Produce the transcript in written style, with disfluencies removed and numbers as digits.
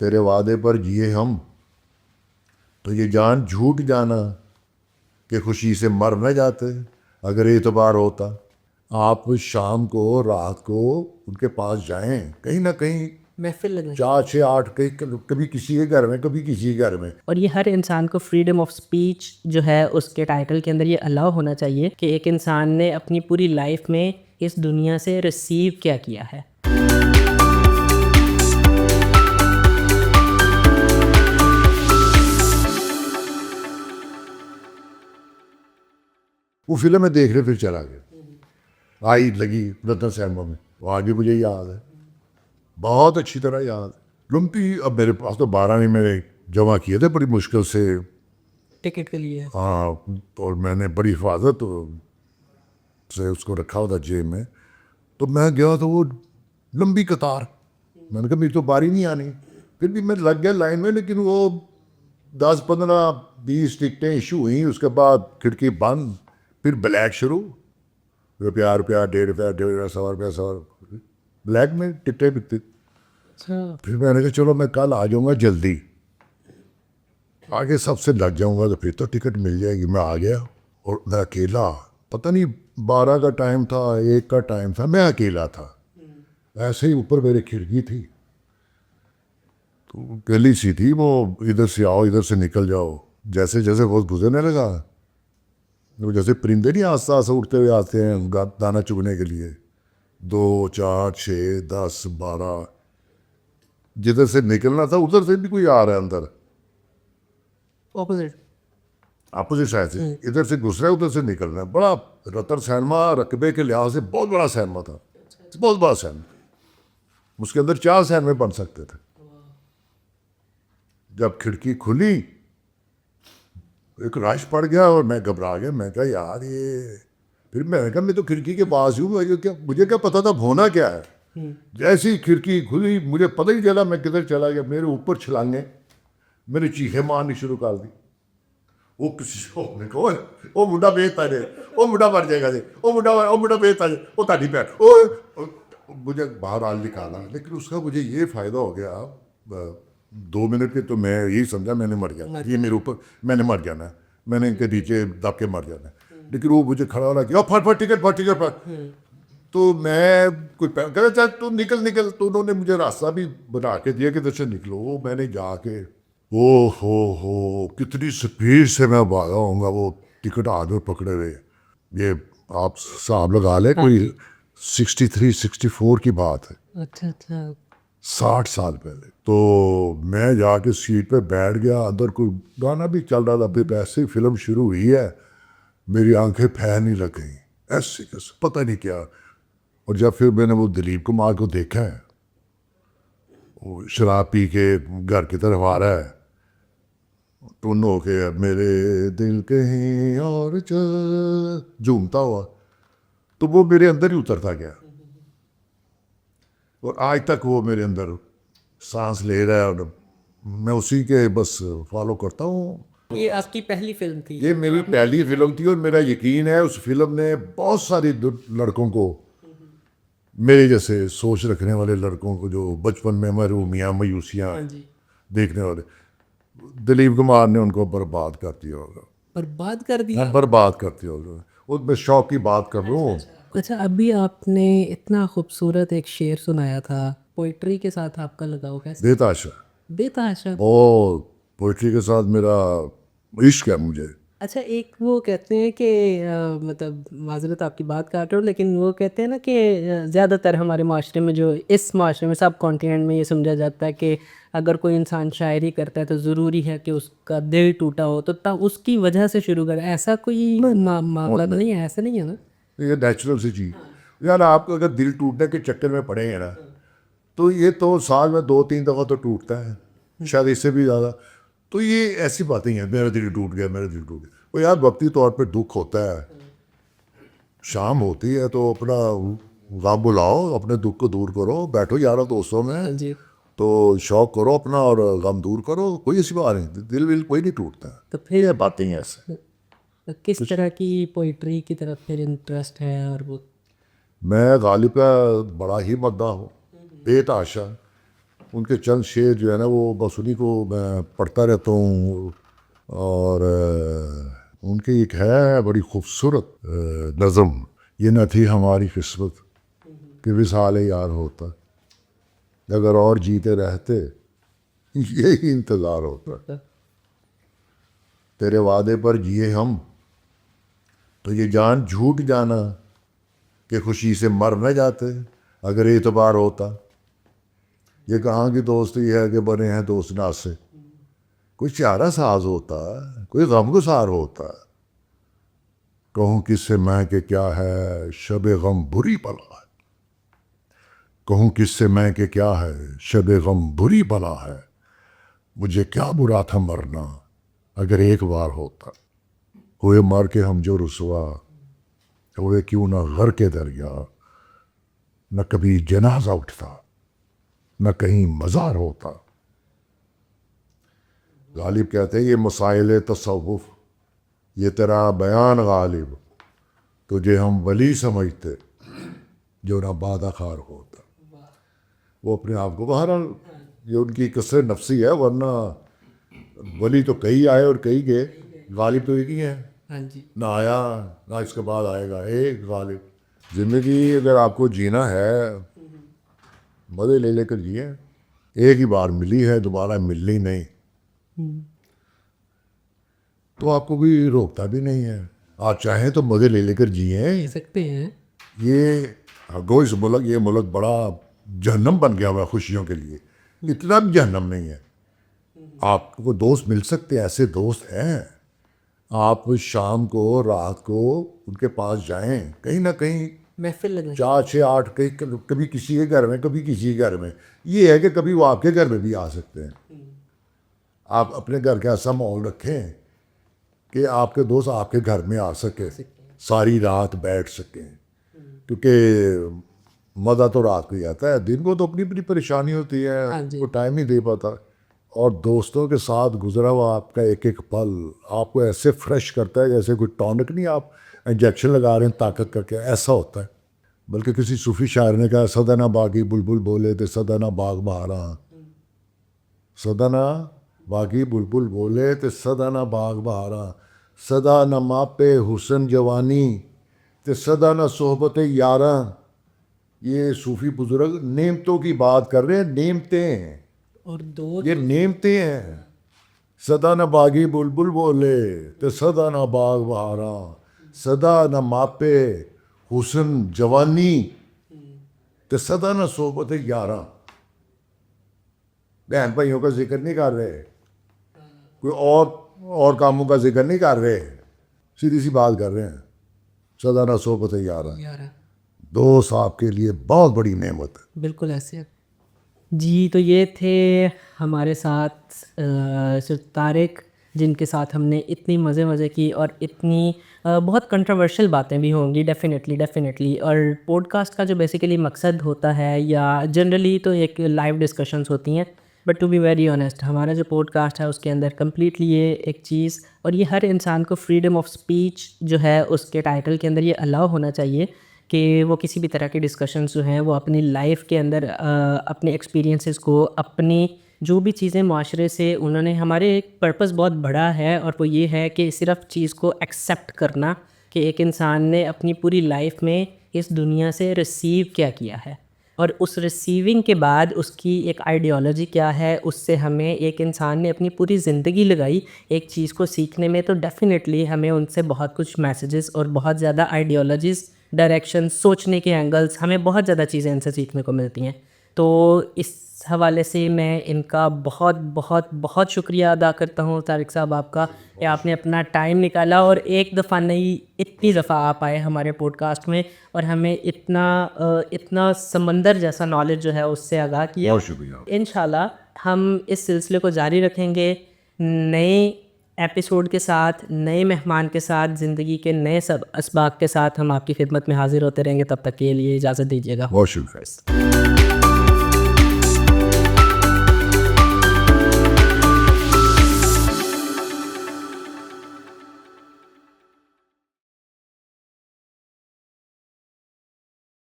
तेरे वादे पर जिए हम, तो ये जान झूठ जाना कि खुशी से मर न जाते अगर एतबार होता। आप शाम को रात को उनके पास जाएं, कहीं ना कहीं महफिल लगना चाहिए। 4 6 8 कहीं कभी किसी के घर में, कभी किसी के घर में। और ये हर इंसान को फ्रीडम ऑफ स्पीच जो है उसके टाइटल के अंदर ये अलाउ होना चाहिए कि एक इंसान ने अपनी पूरी लाइफ में इस दुनिया से रिसीव क्या किया है। वो फिल्म में देख रहे फिर चला गया, आई लगी रतन सिनेमा में, वो आगे मुझे याद है, बहुत अच्छी तरह याद है। लुम्पी अब मेरे पास तो 12 नहीं मैंने जमा किए थे बड़ी मुश्किल से। टिकट के लिए हाँ, और मैंने बड़ी हिफाजत से उसको रखा हुआ था जेब में। तो मैं गया तो वो लंबी कतार, मैंने कहा मेरी तो बारी नहीं आनी, फिर भी मैं लग गया लाइन में। लेकिन वो 10 15 20 टिकटें इशू हुई, उसके बाद खिड़की बंद, फिर ब्लैक शुरू, रुपया रुपया 1.5 रुपया 1.5 100 रुपया 100 ब्लैक में टिकटें बिकती। अच्छा। फिर मैंने कहा चलो मैं कल आ जाऊँगा जल्दी, आगे सबसे लग जाऊँगा तो फिर तो टिकट मिल जाएगी। मैं आ गया और मैं अकेला, पता नहीं 12 का टाइम था, 1 का टाइम था, मैं अकेला था। ऐसे ही ऊपर मेरी खिड़की थी, तो गली सी थी, वो इधर से आओ इधर से निकल जाओ। जैसे जैसे वो गुजरने लगा, वो जैसे परिंदे नहीं आस्ता आस्ता उठते हुए आते हैं दाना चुगने के लिए, 2 4 6 10 12, जिधर से निकलना था उधर से भी कोई आ रहा है अंदर, ऑपोजिट। अपोजिट साइड से, इधर से घुस रहा है उधर से निकल रहा है। बड़ा रतन सिनेमा रकबे के लिहाज से बहुत बड़ा सिनेमा था, बहुत बड़ा सिनेमा, उसके अंदर 4 सिनेमे बन सकते थे। जब खिड़की खुली एक रश पड़ गया और मैं घबरा गया। मैं कहा यार ये, फिर मैंने कहा मैं तो खिड़की के पास हूँ, मुझे क्या पता था होना क्या है। जैसी ही खिड़की खुली मुझे पता ही चला मैं किधर चला गया। मेरे ऊपर छलांगे, मेरी चीखें मारनी शुरू कर दी। वो किसी ने कहा ओ मुंडा बेचता जे, ओ मुंडा मर जाएगा जे, ओ मुंडा बेचता जे, ओ ताड़ी पैर मुझे बाहर आल निकाला। लेकिन उसका मुझे ये फ़ायदा हो गया, 2 मिनट के तो मैं यही समझा मैंने मर गया, ये मेरे ऊपर मैंने मर जाना है, मैंने इनके नीचे दब के मर जाना है। लेकिन वो मुझे खड़ा होना कि फट टिकट फट टिकट फट। तो मैं कोई कहता चाहे तू निकल निकल, तो उन्होंने मुझे रास्ता भी बना के दिया कि इधर से निकलो। वो मैंने जाके ओ हो कितनी स्पीड से मैं भागा होऊंगा वो टिकट हाथ में पकड़े हुए। ये आप साहब लगा ले कोई 63 64 की बात है, अच्छा अच्छा। 60 साल पहले। तो मैं जाके सीट पे बैठ गया, अंदर कोई गाना भी चल रहा था। फिर ऐसे ही फिल्म शुरू हुई है, मेरी आंखें फैलने लग गई ऐसे कैसे पता नहीं क्या। और जब फिर मैंने वो दिलीप कुमार को देखा है, वो शराब पी के घर की तरफ आ रहा है, टुन हो के मेरे दिल कहीं और चल झूमता हुआ, तो वो मेरे अंदर ही उतरता गया। और आज तक वो मेरे अंदर सांस ले रहा है और मैं उसी के बस फॉलो करता हूँ। ये आपकी पहली फिल्म थी? ये मेरी पहली फिल्म थी और मेरा यकीन है उस फिल्म ने बहुत सारे लड़कों को, मेरे जैसे सोच रखने वाले लड़कों को, जो बचपन में मरूमियाँ मायूसियाँ हाँ जी। देखने वाले, दिलीप कुमार ने उनको बर्बाद कर दिया होगा। बर्बाद कर दिया। बर्बाद कर दिया होगा। वो मैं शौक की बात कर रहा हूँ। अच्छा, अभी आपने इतना खूबसूरत एक शेर सुनाया था, पोइट्री के साथ आपका लगाव कैसे? बेताशा, बेतहाशा। और पोइट्री के साथ मेरा इश्क है मुझे। अच्छा, एक वो कहते हैं कि मतलब माजरत आपकी बात काट रहा हूँ, लेकिन वो कहते हैं ना कि ज़्यादातर हमारे माशरे में, जो इस माशरे में, सब कॉन्टिनेंट में ये समझा जाता है कि अगर कोई इंसान शायरी करता है तो ज़रूरी है कि उसका दिल टूटा हो, तो तब उसकी वजह से शुरू करें। ऐसा कोई मामला तो नहीं है? ऐसा नहीं है ना? ये नेचुरल सी चीज़ यार। आपको अगर दिल टूटने के चक्कर में पड़े हैं ना, तो ये तो साल में 2 3 दफ़ा तो टूटता है, शायद इससे भी ज़्यादा। तो ये ऐसी बातें हैं, मेरा दिल टूट गया, मेरा दिल टूट गया। वो यार वक्ती तौर पे दुख होता है, शाम होती है तो अपना गम बुलाओ, अपने दुख को दूर करो, बैठो यारों दोस्तों में, जी। तो शौक करो अपना और गम दूर करो। कोई ऐसी बात नहीं, दिल विल कोई नहीं टूटता। तो फिर ये बातें हैं ऐसे। तो किस तरह की पोइट्री की तरफ फिर इंटरेस्ट है? और वो मैं गालिब का बड़ा ही मद्दा हूँ, बेतहाशा। उनके चंद शेर जो है ना वो बस उन्हीं को मैं पढ़ता रहता हूँ। और उनकी एक है बड़ी खूबसूरत नज़म, ये न थी हमारी किस्मत कि विसाल यार होता, अगर और जीते रहते यही इंतज़ार होता। तेरे वादे पर जिए हम तो ये जान झूठ जाना कि खुशी से मर न जाते अगर एतबार होता। ये कहाँ की दोस्ती है कि बने हैं दोस्त ना से, कोई चारा साज होता, कोई गमगुसार होता। कहूँ किससे मैं कि क्या है शब गम बुरी बला है, कहूँ किससे मैं कि क्या है शब गम बुरी बला है। मुझे क्या बुरा था मरना अगर एक बार होता, हुए मर के हम जो रुसवा, हुए क्यों ना घर के दरिया, न कभी जनाजा उठता न कहीं मज़ार होता। गालिब कहते हैं ये मसाइल तसव्वुफ, ये तेरा बयान गालिब, तुझे हम वली समझते जो ना बादाखार होता। वो अपने आप को बहरहाल ये उनकी कसर नफसी है, वरना वली तो कई आए और कई गए, गालिब तो एक ही है। हाँ जी, ना आया ना इसके बाद आएगा, एक गालिब। ज़िंदगी अगर आपको जीना है मज़े ले लेकर जिए, एक ही बार मिली है दोबारा मिलनी नहीं, तो आपको कोई रोकता भी नहीं है। आप चाहें तो मज़े ले लेकर जिए। कह सकते हैं। ये गो इस मुल्क, ये मुल्क बड़ा जहन्नम बन गया हुआ है खुशियों के लिए, इतना भी जहन्नम नहीं है। आपको दोस्त मिल सकते हैं, ऐसे दोस्त हैं। आप शाम को रात को उनके पास जाएं, कहीं ना कहीं महफिल लगने 4 6 8 कहीं कभी किसी के घर में कभी किसी के घर में। ये है कि कभी वो आपके घर में भी आ सकते हैं। आप अपने घर का ऐसा माहौल रखें कि आपके दोस्त आपके घर में आ सके, सारी रात बैठ सकें, क्योंकि मज़ा तो रात को ही आता है, दिन को तो अपनी अपनी परेशानी होती हाँ है, जी। वो टाइम नहीं दे पाता। और दोस्तों के साथ गुजरा हुआ आपका एक एक पल आपको ऐसे फ्रेश करता है जैसे कोई टॉनिक नहीं आप इंजेक्शन लगा रहे हैं ताकत करके, ऐसा होता है। बल्कि किसी सूफी शायर ने कहा सदाना बागी बुलबुल बोले तो सदाना बाग बहारा, सदाना बागी बुलबुल बोले तो सदाना बाग बहारा, सदा न मापे हुसन जवानी ते सदा न सोहबत यारा। ये सूफी बुजुर्ग नेमतों की बात कर रहे हैं, नेमतें, और दो ये नेमतें हैं। सदा न बागी बुलबुल बोले तो सदा न बाग बहारा, सदा न मापे हुसन जवानी तो सदा न सोहबत यारा। बहन भाइयों का जिक्र नहीं कर रहे, कोई और कामों का जिक्र नहीं कर रहे, सीधी सी बात कर रहे हैं, सदा न सोहबत यारा। यार दोस्त आपके लिए बहुत बड़ी नेमत है। बिल्कुल ऐसे जी। तो ये थे हमारे साथ सिर्फ तारिक, जिनके साथ हमने इतनी मज़े की और इतनी बहुत कंट्रोवर्शियल बातें भी होंगी डेफिनेटली। और पॉडकास्ट का जो बेसिकली मकसद होता है या जनरली तो एक लाइव डिस्कशंस होती हैं, but to be very honest हमारा जो पॉडकास्ट है उसके अंदर कम्प्लीटली ये एक चीज़, और ये हर इंसान को फ्रीडम ऑफ स्पीच जो है उसके टाइटल के अंदर ये अलाउ होना चाहिए कि वो किसी भी तरह की डिस्कशंस जो हैं वो अपनी लाइफ के अंदर अपने एक्सपीरियंसेस को, अपनी जो भी चीज़ें माशरे से उन्होंने, हमारे एक पर्पस बहुत बड़ा है और वो ये है कि सिर्फ चीज़ को एक्सेप्ट करना कि एक इंसान ने अपनी पूरी लाइफ में इस दुनिया से रिसीव क्या किया है और उस रिसीविंग के बाद उसकी एक आइडियोलॉजी क्या है, उससे हमें एक इंसान ने अपनी पूरी ज़िंदगी लगाई एक चीज़ को सीखने में, तो डेफ़िनेटली हमें उनसे बहुत कुछ मैसेजेस और बहुत ज़्यादा आइडियोलॉजीज़, डायरेक्शन, सोचने के एंगल्स, हमें बहुत ज़्यादा चीज़ें इनसे सीखने को मिलती हैं। तो इस हवाले से मैं इनका बहुत शुक्रिया अदा करता हूँ तारिक साहब आपका, कि आपने अपना टाइम निकाला और एक दफ़ा नहीं इतनी दफ़ा आप आए हमारे पॉडकास्ट में और हमें इतना समंदर जैसा नॉलेज जो है उससे आगाह किया। बहुत शुक्रिया। इंशाल्लाह हम इस सिलसिले को जारी रखेंगे नए एपिसोड के साथ, नए मेहमान के साथ, ज़िंदगी के नए सब असबाब के साथ हम आपकी खिदमत में हाजिर होते रहेंगे। तब तक के लिए इजाज़त दीजिएगा। बहुत शुक्रिया।